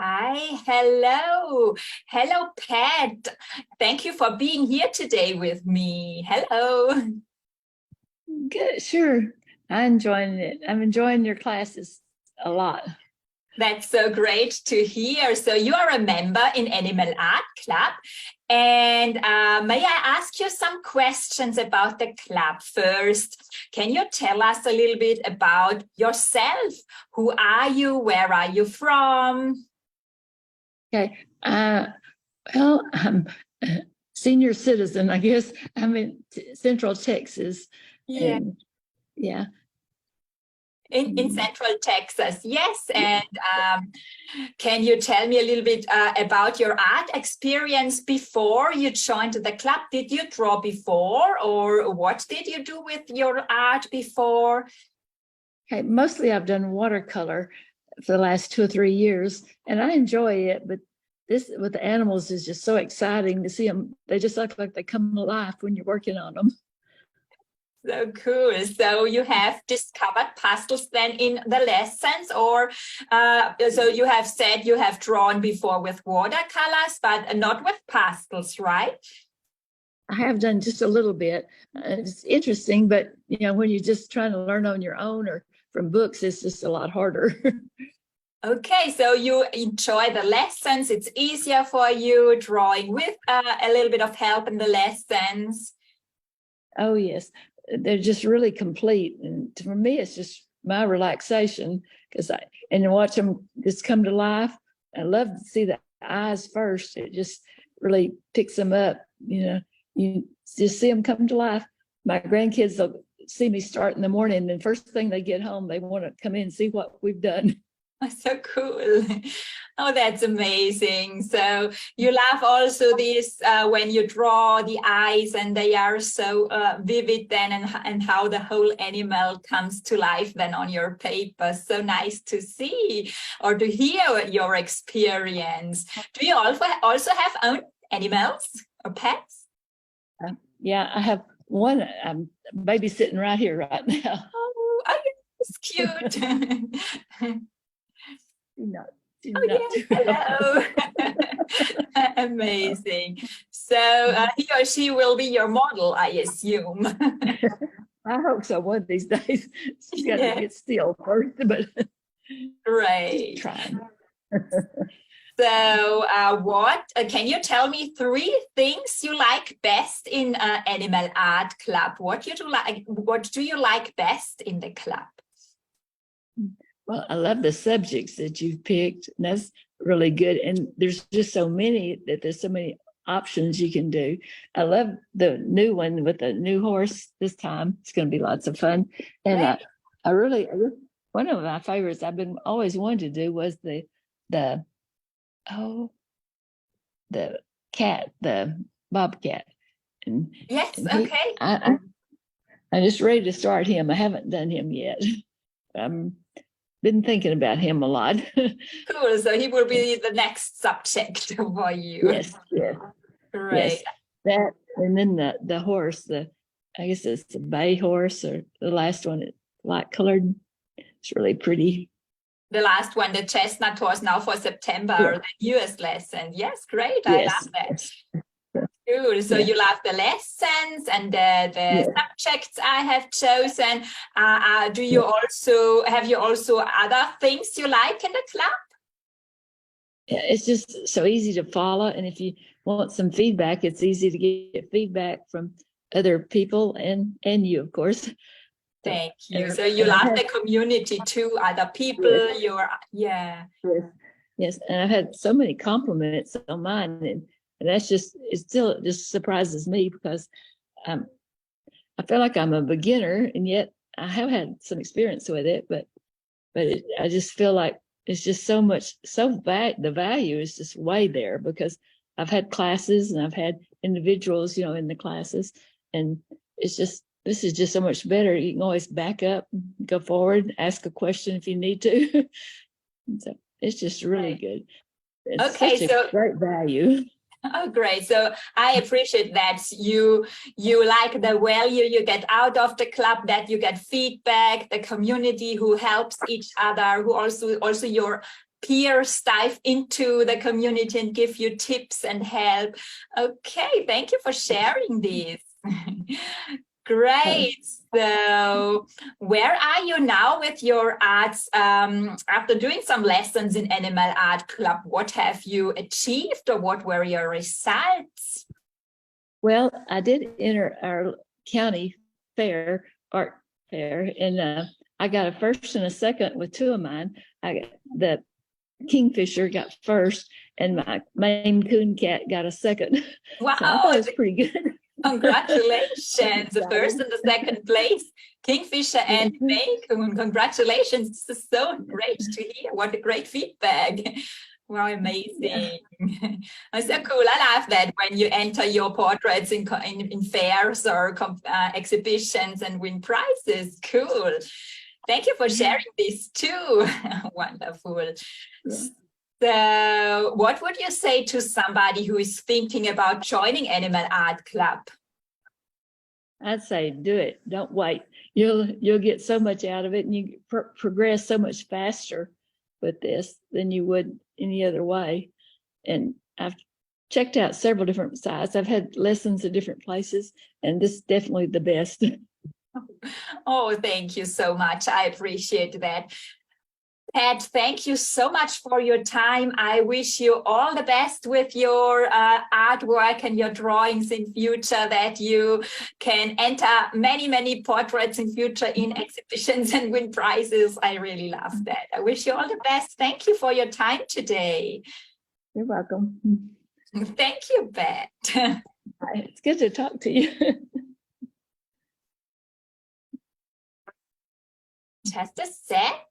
Hi, hello. Hello, Pat. Thank you for being here today with me. Hello. Good, sure. I'm enjoying it. I'm enjoying your classes a lot. That's so great to hear. So you are a member in Animal Art Club. And may I ask you some questions about the club first? Can you tell us a little bit about yourself? Who are you? Where are you from? Okay. Well, I'm a senior citizen, I guess. I'm in Central Texas. Yeah. And yeah. In Central Texas, yes. And can you tell me a little bit about your art experience before you joined the club? Did you draw before, or what did you do with your art before? Okay. Mostly I've done watercolor for the last 2 or 3 years, and I enjoy it, but this with the animals is just so exciting to see them. They just look like they come alive when you're working on them. So cool. So you have discovered pastels then in the lessons, or so you have said you have drawn before with watercolors, but not with pastels, right? I have done just a little bit. It's interesting, but when you're just trying to learn on your own or from books, it's just a lot harder. Okay, so you enjoy the lessons. It's easier for you drawing with a little bit of help in the lessons. Oh, yes. They're just really complete. And for me, it's just my relaxation because and watch them just come to life. I love to see the eyes first. It just really picks them up. You just see them come to life. My grandkids will see me start in the morning, and first thing they get home, they want to come in and see what we've done. So cool. Oh, that's amazing. So you love also this when you draw the eyes and they are so vivid then, and how the whole animal comes to life then on your paper. So nice to see or to hear your experience. Do you also have own animals or pets? Yeah, I have one. I'm babysitting right here right now. Oh, it's cute. No, Oh, yes, hello. Amazing. So he or she will be your model, I assume. I hope so. One of these days, she's got to get still first, but right. Just trying. So, can you tell me 3 things you like best in Animal Art Club? What do you like best in the club? Well, I love the subjects that you've picked, and that's really good. And there's just so many that there's so many options you can do. I love the new one with the new horse this time. It's going to be lots of fun. And I really, one of my favorites I've been always wanted to do was the cat, the bobcat. And yes, and okay. I'm just ready to start him. I haven't done him yet. Been thinking about him a lot. Cool. So he will be the next subject for you. Yes, yes. Great. Yes. That, and then the horse, I guess it's the bay horse, or the last one, it's light colored. It's really pretty. The last one, the chestnut horse, now for September, the newest lesson. Yes, great. I love that. Yes. Cool. So you love the lessons and the subjects I have chosen. Have you also other things you like in the club? Yeah, it's just so easy to follow. And if you want some feedback, it's easy to get feedback from other people and you, of course. Thank you. So you love the community too, other people, Yes. And I've had so many compliments on mine, and that's just, it still just surprises me because I feel like I'm a beginner, and yet I have had some experience with it, but I just feel like it's just so much, the value is just way there because I've had classes and I've had individuals, in the classes, and this is just so much better. You can always back up, go forward, ask a question if you need to. So it's just really good. It's such a great value. Oh, great. So I appreciate that you like the value you get out of the club, that you get feedback, the community who helps each other, who also your peers dive into the community and give you tips and help. Okay, thank you for sharing this. Great. So where are you now with your arts? After doing some lessons in Animal Art Club, what have you achieved, or what were your results? Well, I did enter our county fair, art fair, and I got a first and a second with two of mine. The Kingfisher got first, and my Maincoon cat got a second. Wow, so I thought it was pretty good. Congratulations, the first and the second place, Kingfisher and Maincoon. Congratulations. This is so great to hear. What a great feedback. Wow, amazing. It's so cool. I love that when you enter your portraits in fairs or exhibitions and win prizes. Cool. Thank you for sharing this too. Wonderful. Yeah. So what would you say to somebody who is thinking about joining Animal Art Club? I'd say do it. Don't wait. You'll get so much out of it, and you progress so much faster with this than you would any other way. And I've checked out several different sites. I've had lessons at different places, and this is definitely the best. Oh, thank you so much. I appreciate that. Pat, thank you so much for your time. I wish you all the best with your artwork and your drawings in future, that you can enter many, many portraits in future in exhibitions and win prizes. I really love that. I wish you all the best. Thank you for your time today. You're welcome. Thank you, Pat. It's good to talk to you. Just a sec.